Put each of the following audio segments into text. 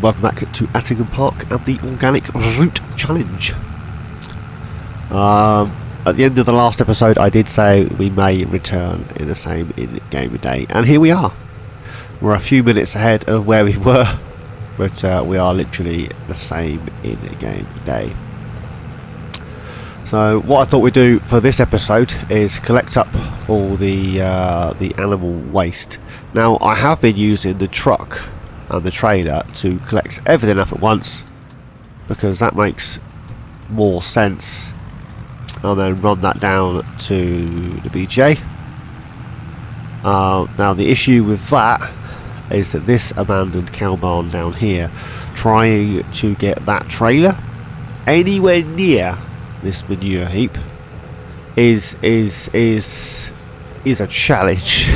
welcome back to Attingham Park and the Organic Root Challenge. At the end of the last episode I did say we may return in the same in-game day, and here we are. We're a few minutes ahead of where we were, but we are literally the same in-game day. So what I thought we'd do for this episode is collect up all the animal waste. Now I have been using the truck and the trailer to collect everything up at once because that makes more sense, and then run that down to the BJ. Now the issue with that is that this abandoned cow barn down here, trying to get that trailer anywhere near this manure heap is a challenge.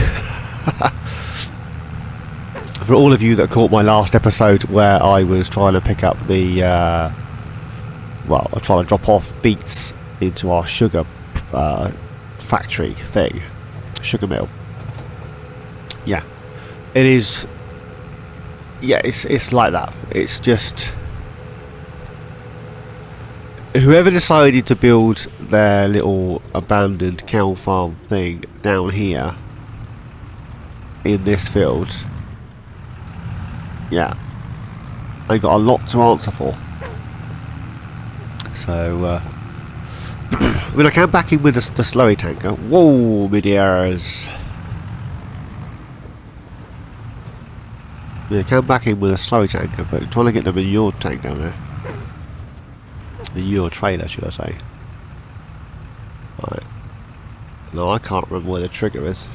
For all of you that caught my last episode where I was trying to pick up the well, I'm trying to drop off beets into our sugar factory thing, sugar mill. Yeah, it is. Yeah, it's like that. It's just whoever decided to build their little abandoned cow farm thing down here in this field, yeah, I got a lot to answer for. So I mean, I came back in with the slurry tanker. Whoa, mid-airs. I came back in with a slurry tanker, but trying to get the manure tank down there. Manure trailer, should I say. Right. No, I can't remember where the trigger is.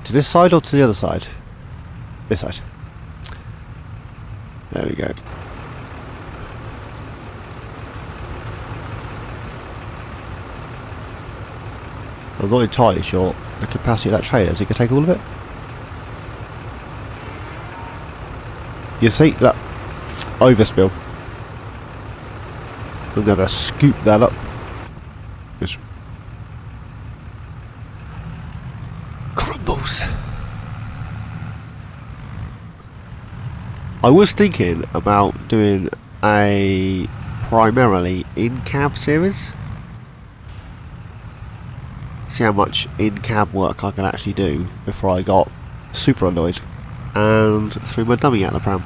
To this side or to the other side? This side. There we go. I'm not entirely sure the capacity of that trailer. Is it going to take all of it? You see? Look. Overspill. I'm going to scoop that up. Just crumbles. I was thinking about doing a primarily in-cab series. See how much in-cab work I can actually do before I got super annoyed and threw my dummy out of the pram.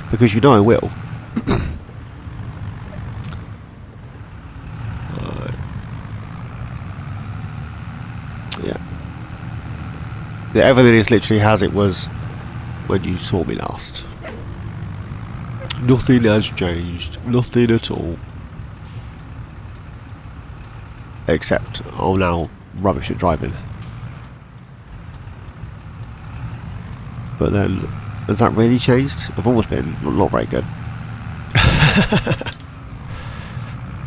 Because you know I will. Yeah, everything is literally as it was when you saw me last. Nothing has changed. Nothing at all. Except I'm now rubbish at driving. But then, has that really changed? I've always been not very good.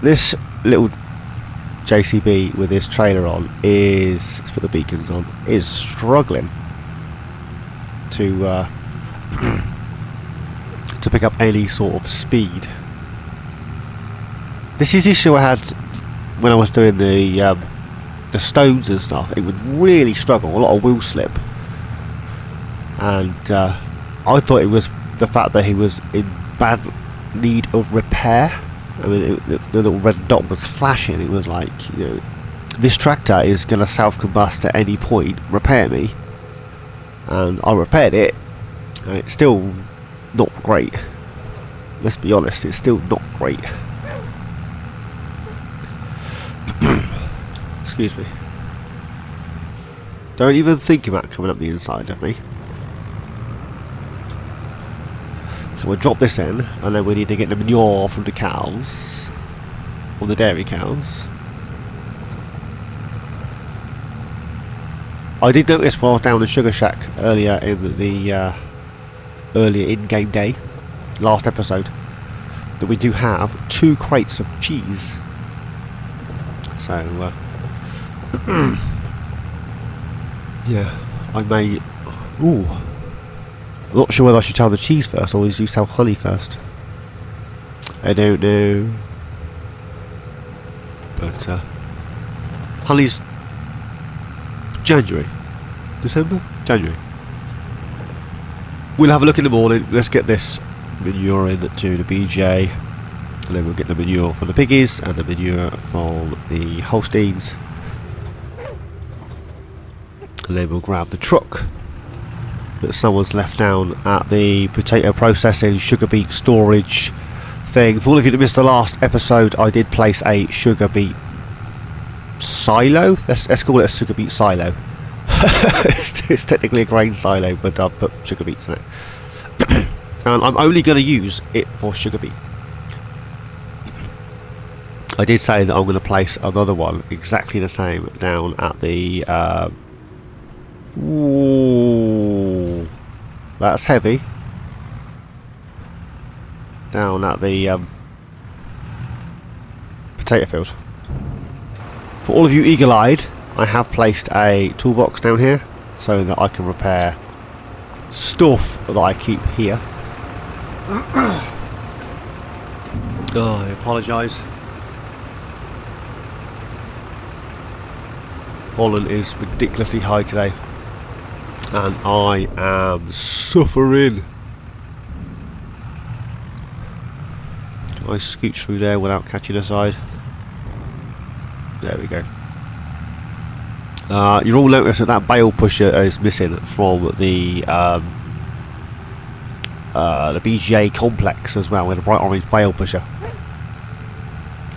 This little JCB with this trailer on is, let's put the beacons on, is struggling to to pick up any sort of speed. This is the issue I had when I was doing the stones and stuff. It would really struggle, a lot of wheel slip, and I thought it was the fact that he was in bad need of repair. I mean, the little red dot was flashing. It was like, you know, this tractor is going to self-combust at any point, repair me. And I repaired it, and it's still not great. Let's be honest, it's still not great. Excuse me. Don't even think about coming up the inside of me. So we'll drop this in, and then we need to get the manure from the cows, or the dairy cows. I did notice while I was down the sugar shack earlier in the earlier in-game day, last episode, that we do have 2 crates of cheese. So yeah, I may. Ooh. I'm not sure whether I should tell the cheese first or you tell honey first. I don't know. But honey's January. December? January. we'll have a look in the morning. Let's get this manure in to the BJ, and then we'll get the manure from the piggies and the manure from the Holsteins, and then we'll grab the truck that someone's left down at the potato processing sugar beet storage thing. For all of you that missed the last episode, I did place a sugar beet silo. Let's call it a sugar beet silo. it's technically a grain silo, but I've put sugar beets in it. And I'm only going to use it for sugar beet. I did say that I'm going to place another one exactly the same down at the ooh, that's heavy. Down at the potato field. For all of you eagle-eyed, I have placed a toolbox down here so that I can repair stuff that I keep here. Oh, I apologise. Pollen is ridiculously high today, and I am suffering. Can I scooch through there without catching a side? There we go. You'll all notice that that bale pusher is missing from the BGA complex as well, with a bright orange bale pusher.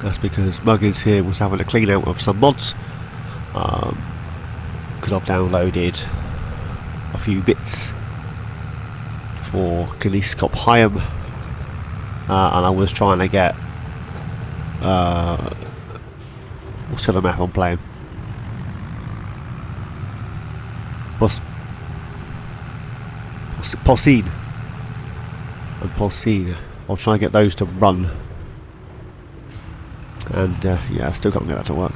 That's because Muggins here was having a clean out of some mods, because I've downloaded a few bits for Collectibles, and I was trying to get what's the other map I'm playing? Porcine and Porcine. I'll try and get those to run, and yeah, I still can't get that to work.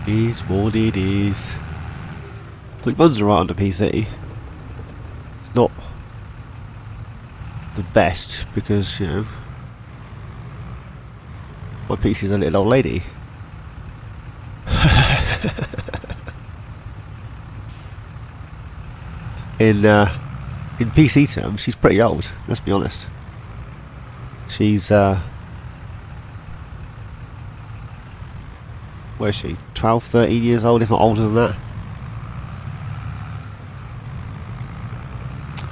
Is what it is. It runs alright on the PC. It's not the best because, you know, my PC's a little old lady. In PC terms, she's pretty old, let's be honest. She's where is she? 12, 13 years old, if not older than that.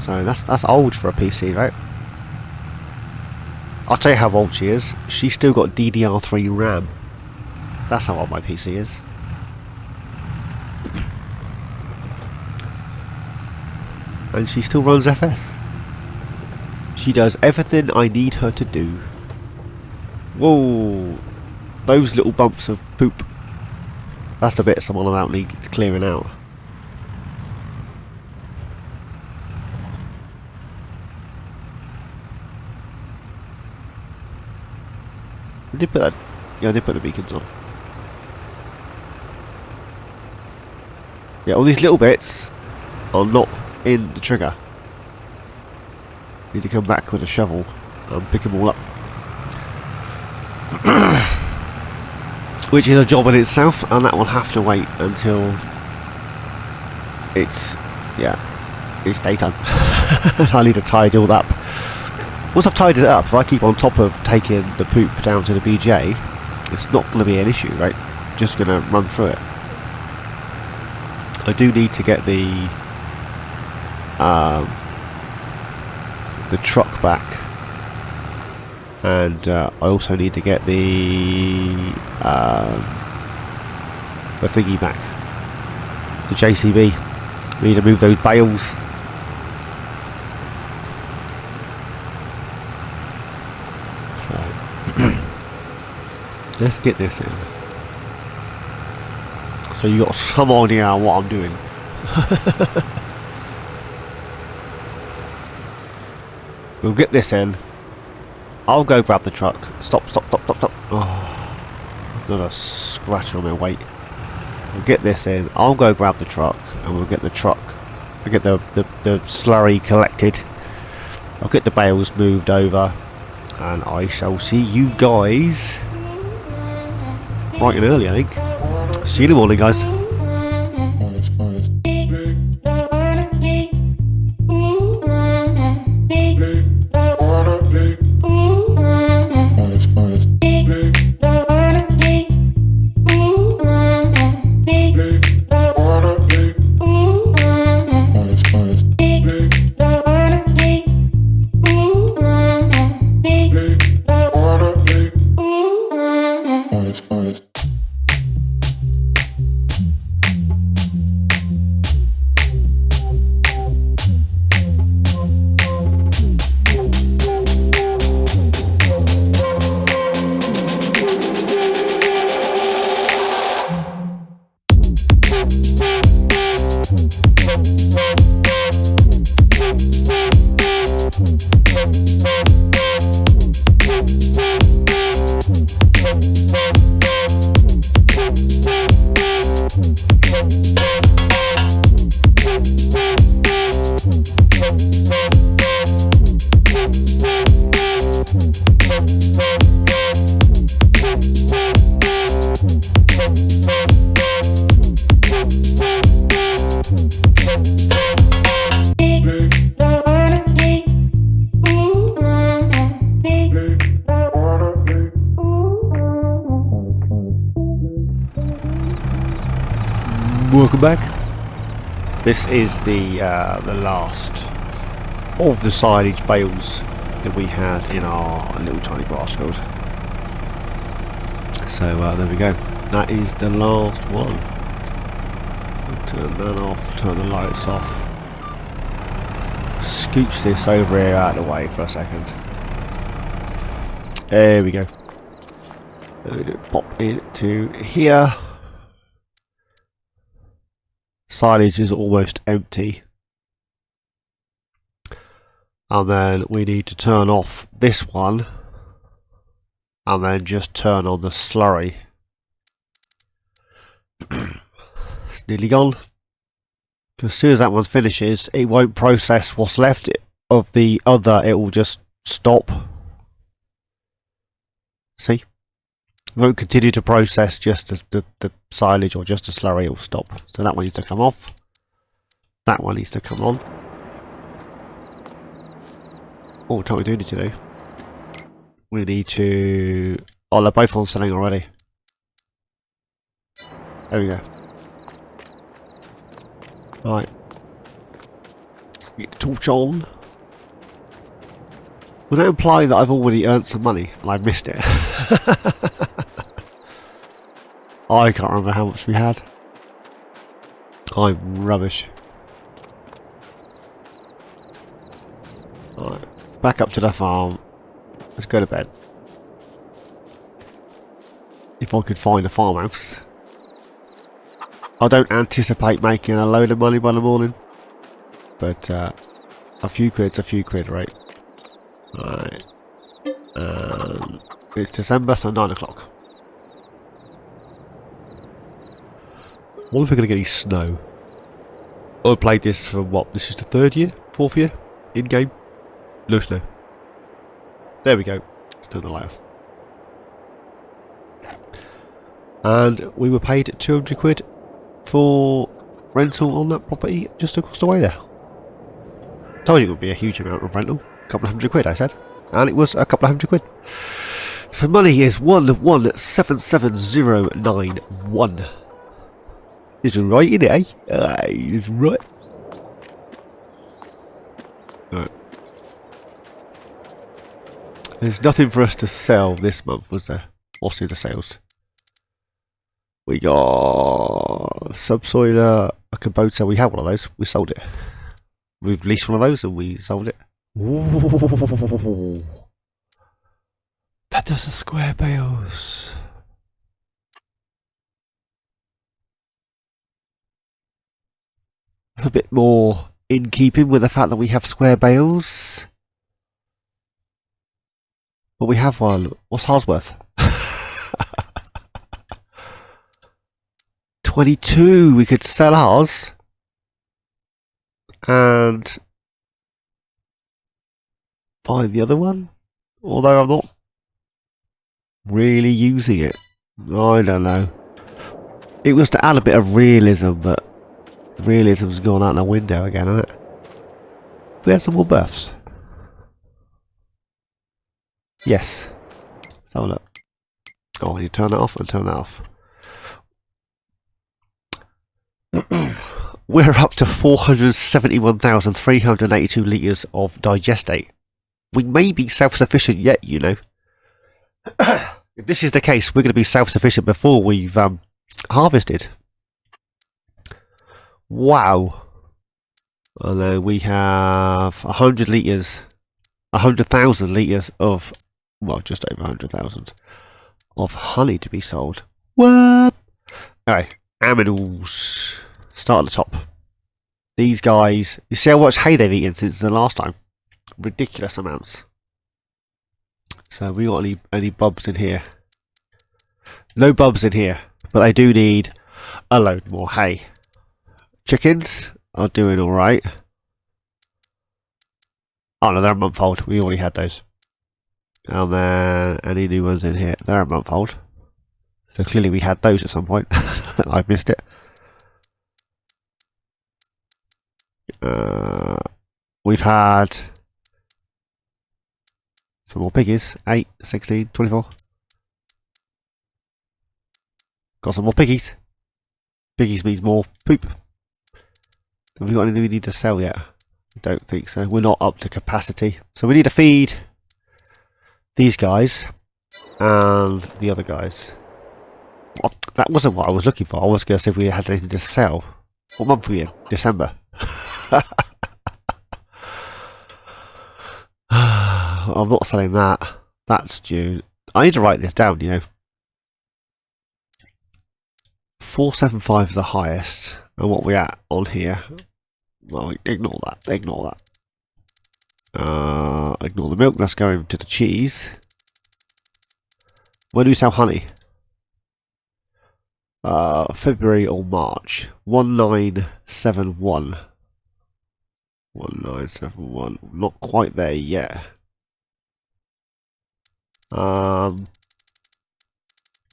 So that's old for a PC, right? I'll tell you how old she is. She's still got DDR3 RAM. That's how old my PC is. And she still runs FS. She does everything I need her to do. Whoa! Those little bumps of poop. That's the bit someone about needs clearing out. I did put that. Yeah, I did put the beacons on. Yeah, all these little bits are not in the trigger. Need to come back with a shovel and pick them all up. Which is a job in itself, and that will have to wait until it's, yeah, it's daytime. I need to tidy all that up. Once I've tidied it up, if I keep on top of taking the poop down to the BJ, it's not going to be an issue, right? Just going to run through it. I do need to get the truck back, and I also need to get the thingy back, the JCB. We need to move those bales. So let's get this in. So you got some idea on what I'm doing. We'll get this in. I'll go grab the truck. Stop. Oh, another scratch on my weight. We'll get this in. I'll go grab the truck, and we'll get the truck. We'll get the slurry collected. I'll get the bales moved over, and I shall see you guys bright and early, I think. See you in the morning, guys. Welcome back. This is the last of the silage bales that we had in our little tiny grass field. So there we go. That is the last one. We'll turn that off, turn the lights off. Scooch this over here out of the way for a second. There we go. There we go. Pop into here. Silage is almost empty. And then we need to turn off this one. And then just turn on the slurry. It's nearly gone. As soon as that one finishes, it won't process what's left of the other. It will just stop. See? It won't continue to process just the silage or just the slurry. It will stop. So that one needs to come off. That one needs to come on. Oh, what we do need to do? We need to... Oh, they're both on setting already. There we go. Right. Get the torch on. Would that imply that I've already earned some money and I've missed it? I can't remember how much we had. I'm rubbish. Alright, back up to the farm. Let's go to bed. If I could find a farmhouse. I don't anticipate making a load of money by the morning. But a few quid's a few quid, right? Right. It's December, so 9 o'clock. I wonder if we're going to get any snow. I played this for what? This is the 3rd year? 4th year? In game? No snow. There we go. Let's turn the light off. And we were paid 200 quid for rental on that property just across the way there. Told you it would be a huge amount of rental. A couple of hundred quid, I said. And it was a couple of hundred quid. So money is 1177,091. It's right in it, eh? It's right. Right. There's nothing for us to sell this month, was there? What's in the sales? We got subsoiler, a Kubota. We had one of those. We sold it. We've leased one of those and we sold it. Ooh. That does the square bales. A bit more in keeping with the fact that we have square bales. But we have one. What's ours worth? 22. We could sell ours. And buy the other one. Although I'm not really using it. I don't know. It was to add a bit of realism, but realism's gone out the window again, hasn't it? We had some more births. Yes. Let's have a look. Oh, you turn that off and turn that off. We're up to 471,382 litres of digestate. We may be self-sufficient yet, you know. If this is the case, we're going to be self-sufficient before we've harvested. Wow. And then we have 100 litres, 100,000 litres of, well, just over 100,000 of honey to be sold. What? Alright, aminals. Start at the top. These guys, you see how much hay they've eaten since the last time? Ridiculous amounts. So we got any bubs in here? No bubs in here, but they do need a load more hay. Chickens are doing alright. Oh no, they're a month old. We already had those. And then any new ones in here? They're a month old. So clearly we had those at some point. I've missed it. We've had some more piggies. 8, 16, 24. Got some more piggies. Piggies means more poop. Have we got anything we need to sell yet? I don't think so. We're not up to capacity. So we need to feed these guys and the other guys. What? That wasn't what I was looking for. I was going to see if we had anything to sell. What month are we in? December. I'm not selling that. That's June. I need to write this down, you know. 475 is the highest. And what we're at on here. Well, ignore that. Ignore that. Ignore the milk. Let's go over to the cheese. When do we sell honey? February or March. 1971. 1971. Not quite there yet. Manure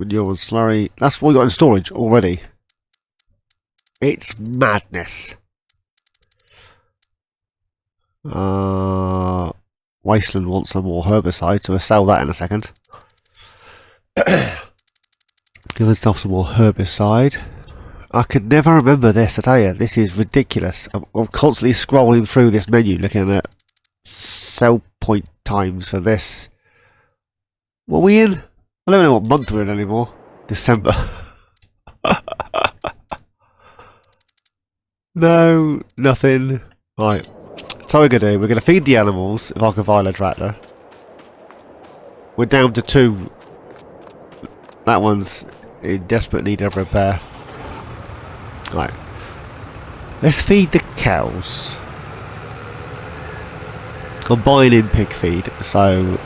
and slurry. That's what we got in storage already. It's madness. Wasteland wants some more herbicide, so we'll sell that in a second. Give myself some more herbicide. I could never remember this, I tell you. This is ridiculous. I'm constantly scrolling through this menu looking at sell point times for this. What are we in? I don't know what month we're in anymore. December. No, nothing. Right. So we're going to do, we're going to feed the animals if I can find a tractor. We're down to 2. That one's in desperate need of repair. Right. Let's feed the cows. I'm buying in pig feed, so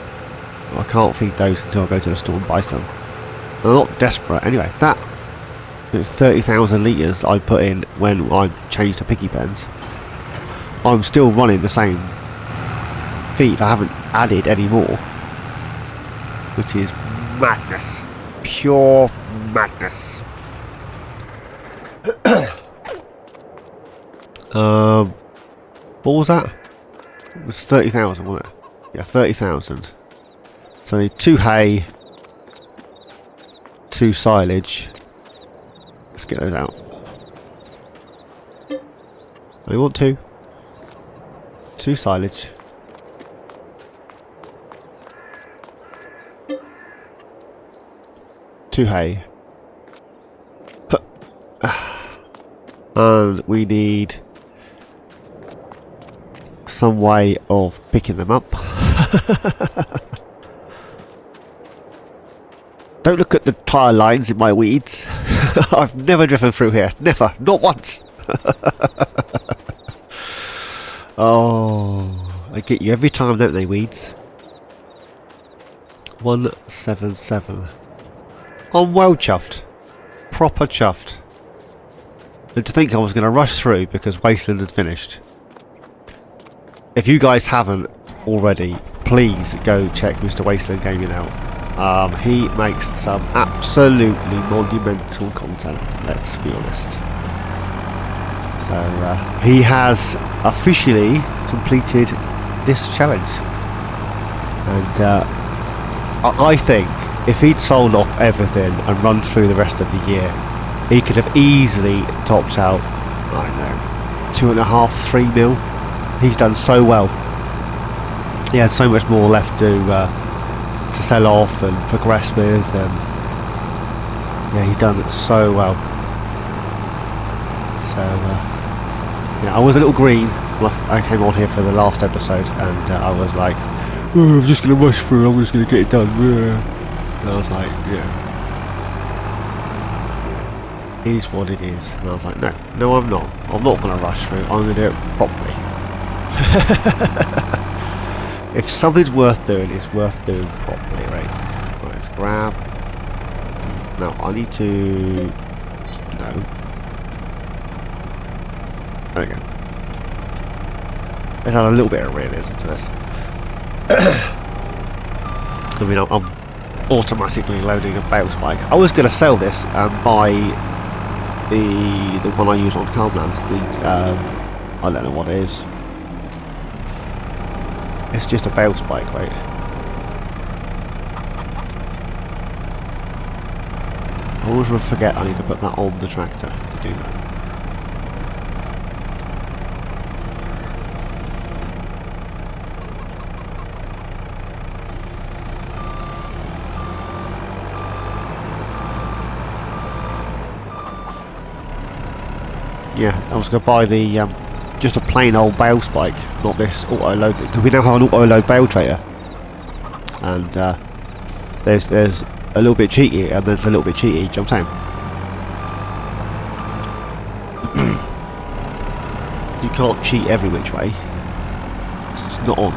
I can't feed those until I go to the store and buy some. I'm not desperate. Anyway, that 30,000 litres that I put in when I changed to piggy pens, I'm still running the same feed. I haven't added any more, which is madness. Pure madness. What was that? It was 30,000, wasn't it? Yeah, 30,000. So I need 2 hay, 2 silage. Let's get those out. I want 2 silage. Two hay. And we need some way of picking them up. Don't look at the tyre lines in my weeds. I've never driven through here. Never. Not once. Oh, I get you every time, don't they, weeds? 177. I'm well chuffed. Proper chuffed. And to think I was going to rush through because Wasteland had finished. If you guys haven't already, please go check Mr. Wasteland Gaming out. He makes some absolutely monumental content, let's be honest. So he has officially completed this challenge. And I think if he'd sold off everything and run through the rest of the year, he could have easily topped out, I don't know, 2.5, 3 mil. He's done so well. He had so much more left to sell off and progress with, and yeah, he's done it so well. So yeah, I was a little green when I came on here for the last episode, and I was like, oh, I'm just going to rush through, I'm just going to get it done. And I was like, yeah, is what it is. And I was like, no, I'm not going to rush through, I'm going to do it properly. If something's worth doing, it's worth doing properly, right? Right, let's grab. Now, I need to... No. There we go. Let's add a little bit of realism to this. I mean, I'm automatically loading a bale spike. I was going to sell this and buy the one I use on Calmlands. I don't know what it is. It's just a bale spike, right? I always forget I need to put that on the tractor to do that. Yeah, I was going to buy the just a plain old bale spike, not this auto load, because we now have an auto load bale trailer, and there's a little bit cheaty and there's a little bit cheaty. Do you know what I'm saying? You can't cheat every which way. It's just not on.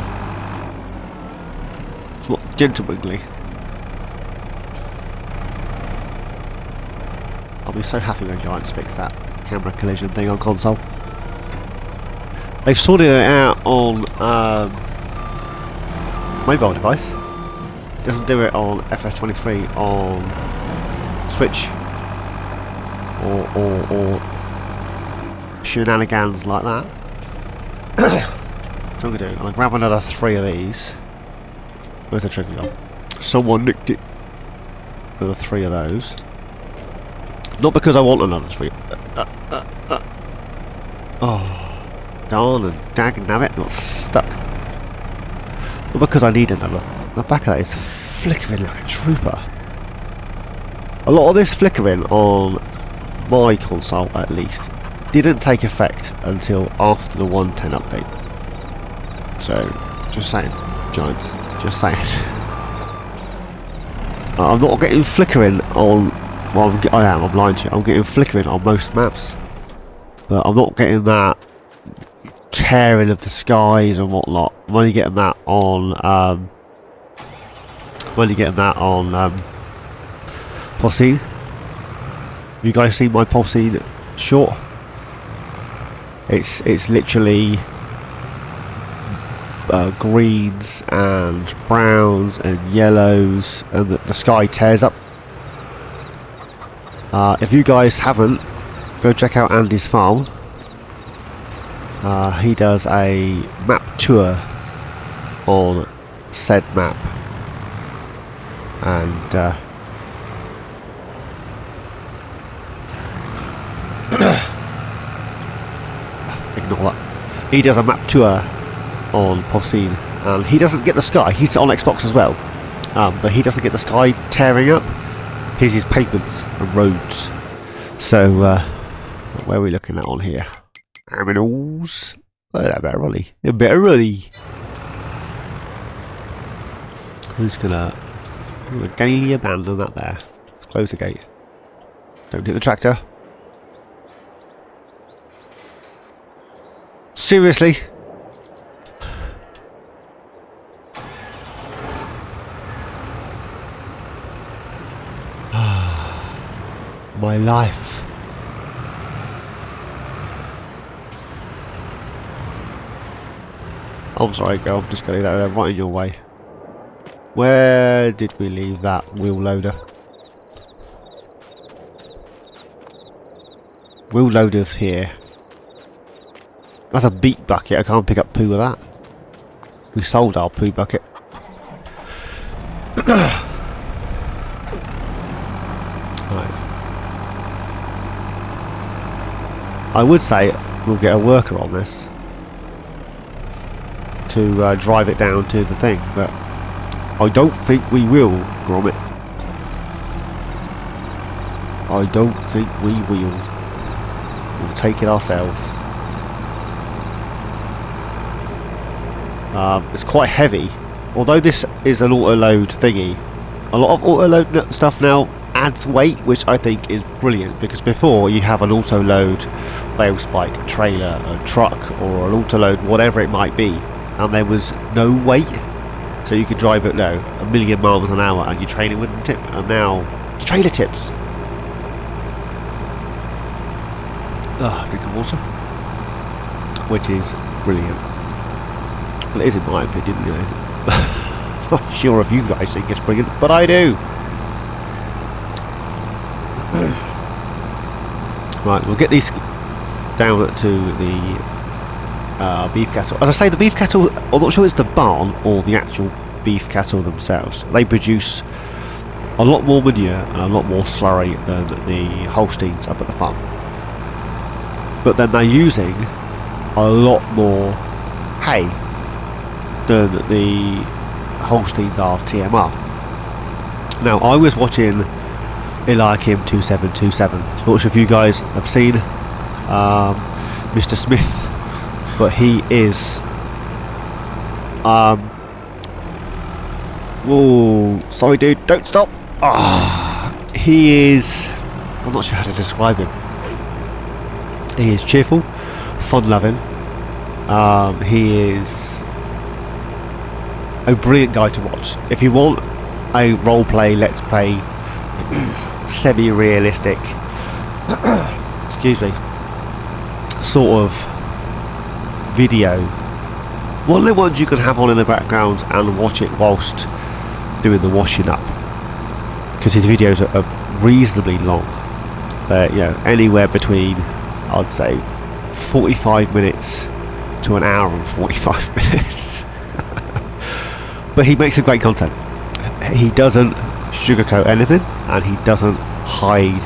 It's not gentlemanly. I'll be so happy when Giants fix that camera collision thing on console. They've sorted it out on mobile device. It doesn't do it on FS23 on Switch or shenanigans like that. So what I'm gonna do, I'll grab another 3 of these. Where's the trigger gone? Someone nicked it. Another 3 of those. Not because I want another 3. Oh, darn and dagnabbit, got stuck. Not because I need another. The back of that is flickering like a trooper. A lot of this flickering on my console, at least, didn't take effect until after the 1.10 update. So, just saying, Giants, just saying. I'm not getting flickering on. Well, I'm lying to you. I'm getting flickering on most maps, but I'm not getting that tearing of the skies and whatnot. I'm only getting that on. Porcine. Have you guys seen my porcine short? It's literally greens and browns and yellows, and the sky tears up. If you guys haven't, go check out Andy's farm. He does a map tour on said map, and ignore that. He does a map tour on Porcine, and he doesn't get the sky. He's on Xbox as well, but he doesn't get the sky tearing up. Here's his pavements and roads. So, where are we looking at on here? Terminals. Oh, a bit early. A bit early. Who's gonna gaily abandon that there? Let's close the gate. Don't hit the tractor. Seriously? My life. I'm sorry, girl. I'm just getting that right in your way. Where did we leave that wheel loader? Wheel loader's here. That's a beet bucket. I can't pick up poo with that. We sold our poo bucket. Right. I would say we'll get a worker on this to drive it down to the thing, but I don't think we will, Gromit. I don't think we will. We'll take it ourselves. It's quite heavy. Although this is an auto-load thingy, a lot of auto-load stuff now adds weight, which I think is brilliant, because before you have an auto-load bale spike, trailer, a truck, or an auto-load, whatever it might be, and there was no weight, so you could drive it now 1,000,000 miles an hour and your trailer wouldn't tip, and now the trailer tips. Drinking water, which is brilliant. Well, it is in my opinion, you know. Not sure if you guys think it's brilliant, but I do. Right, we'll get these down to the beef cattle. As I say, the beef cattle, I'm not sure it's the barn or the actual beef cattle themselves. They produce a lot more manure and a lot more slurry than the Holsteins up at the farm. But then they're using a lot more hay than the Holsteins are TMR. Now, I was watching Attingham 2727. Not sure if you guys have seen Mr. Smith, but he is oh, sorry dude, don't stop. He is, I'm not sure how to describe him. He is cheerful, fun-loving. He is a brilliant guy to watch. If you want a role-play, let's play, semi-realistic, excuse me, sort of video, one of the ones you can have on in the background and watch it whilst doing the washing up, because his videos are reasonably long. You know, anywhere between, I'd say, 45 minutes to an hour and 45 minutes. But he makes some great content. He doesn't sugarcoat anything, and he doesn't hide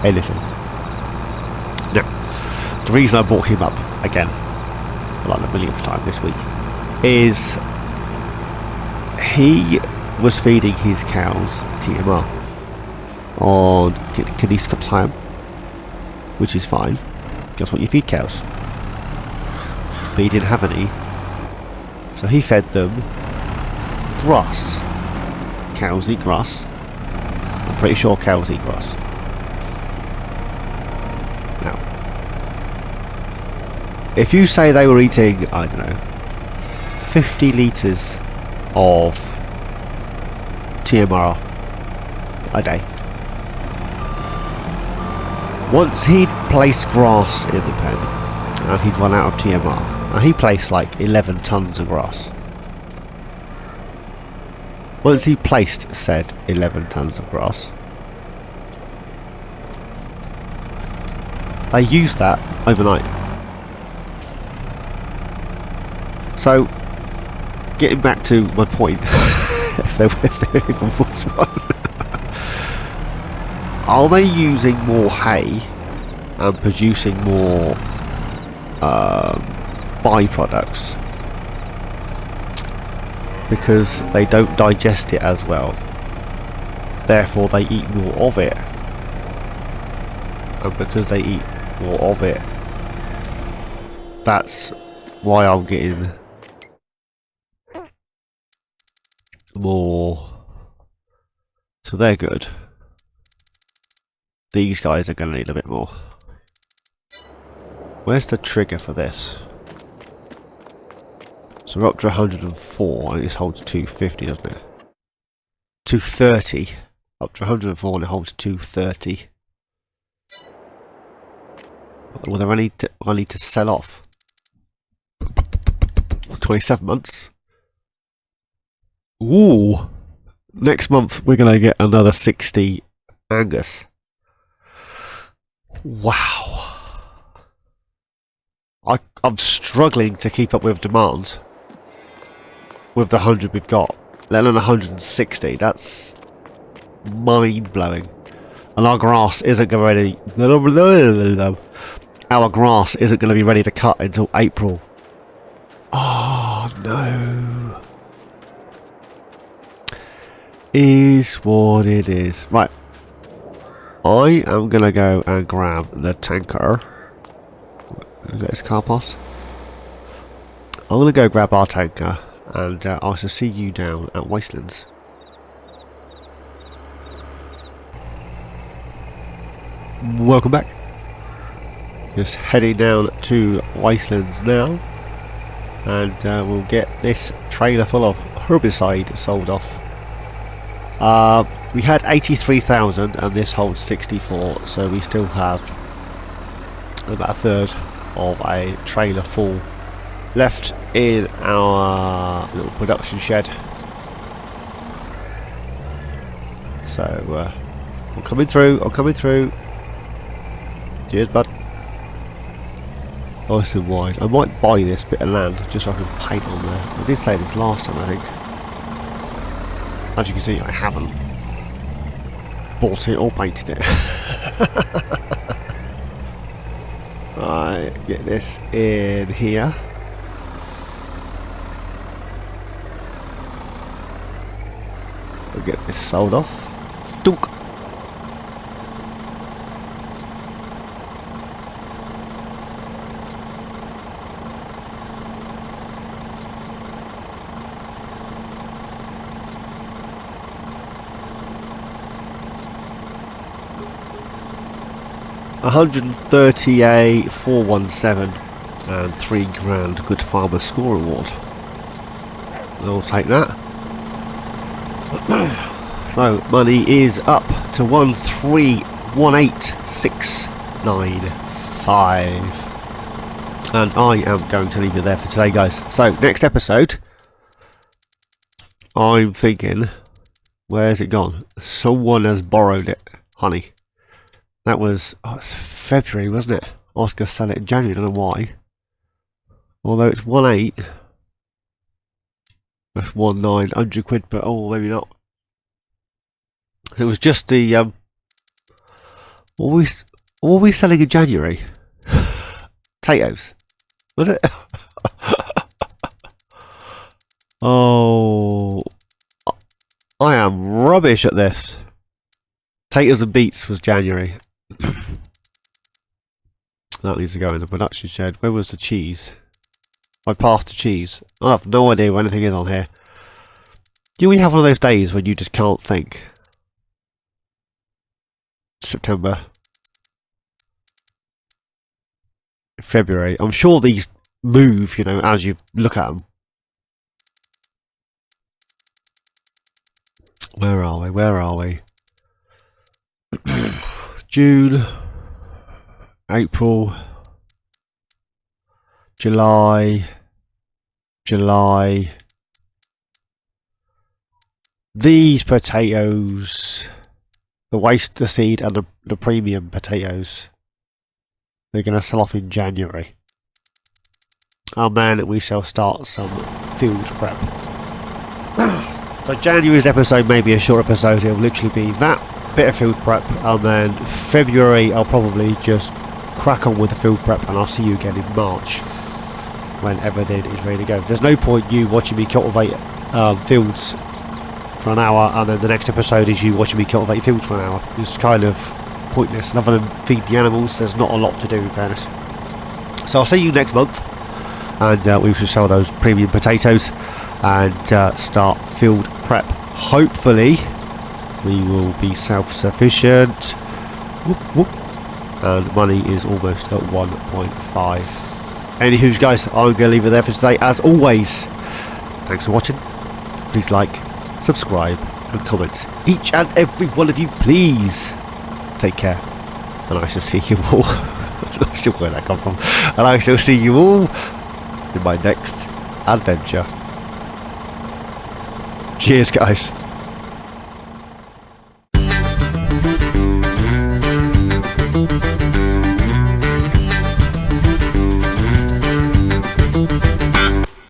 anything. Now, the reason I brought him up again, for like the millionth time this week, is he was feeding his cows TMR on Collectibles, which is fine. That's what you feed cows. But he didn't have any, so he fed them grass. Cows eat grass. I'm pretty sure cows eat grass. Now, if you say they were eating, I don't know, 50 litres of TMR a day. Once he'd placed grass in the pen and he'd run out of TMR, and he placed like 11 tons of grass. Once he placed said 11 tons of grass, they used that overnight. So, getting back to my point, if there even was one, are they using more hay and producing more byproducts because they don't digest it as well, therefore they eat more of it, and because they eat more of it, that's why I'm getting more? So they're good. These guys are going to need a bit more. Where's the trigger for this? So we're up to 104 and it holds 250, doesn't it? 230. Up to 104 and it holds 230. Well, I need to sell off 27 months. Ooh! Next month we're going to get another 60 Angus. Wow. I'm struggling to keep up with demand with the 100 we've got, let alone 160. That's mind-blowing. And our grass isn't going to our grass isn't going to be ready to cut until April. Oh no. Is what it is. Right. I am going to go and grab the tanker. Get his car past. I'm going to go grab our tanker, and I shall see you down at Wastelands. Welcome back. Just heading down to Wastelands now, and we'll get this trailer full of herbicide sold off. We had 83,000 and this holds 64, so we still have about a third of a trailer full left in our little production shed. So I'm coming through. Cheers, bud. Nice and wide. I might buy this bit of land just so I can paint on there. I did say this last time, I think. As you can see, I haven't. bought it or painted it. Right, get this in here. We'll get this sold off. Dunk. $138,417 and £3 Good Farmer Score Award. We'll take that. So money is up to 1318695, and I am going to leave it there for today, guys. So next episode, I'm thinking, where's it gone? Someone has borrowed it, honey. That was, it's February, wasn't it? I was going to sell it in January, I don't know why. Although it's 1.8, that's 1,900 quid, but oh, maybe not. It was just the, what were we selling in January? Potatoes, was it? Oh, I am rubbish at this. Potatoes and beets was January. That needs to go in the production shed. Where was the cheese? I passed the cheese. I have no idea where anything is on here. Do we have one of those days when you just can't think? September. February. I'm sure these move, you know, as you look at them. Where are we? Where are we? June, April, July. These potatoes, the waste, the seed, and the premium potatoes, they're going to sell off in January. And then we shall start some field prep. So January's episode may be a short episode. It'll literally be that bit of field prep, and then February I'll probably just crack on with the field prep, and I'll see you again in March when everything is ready to go. There's no point you watching me cultivate fields for an hour and then the next episode is you watching me cultivate fields for an hour. It's kind of pointless, and other than feed the animals there's not a lot to do, in fairness. So I'll see you next month, and we shall sell those premium potatoes and start field prep. Hopefully we will be self-sufficient. Whoop, whoop. And money is almost at 1.5. Anywho, guys, I'm going to leave it there for today. As always, thanks for watching. Please like, subscribe and comment. Each and every one of you, please. Take care. And I shall see you all. I'm not sure where that come from. And I shall see you all in my next adventure. Cheers, guys.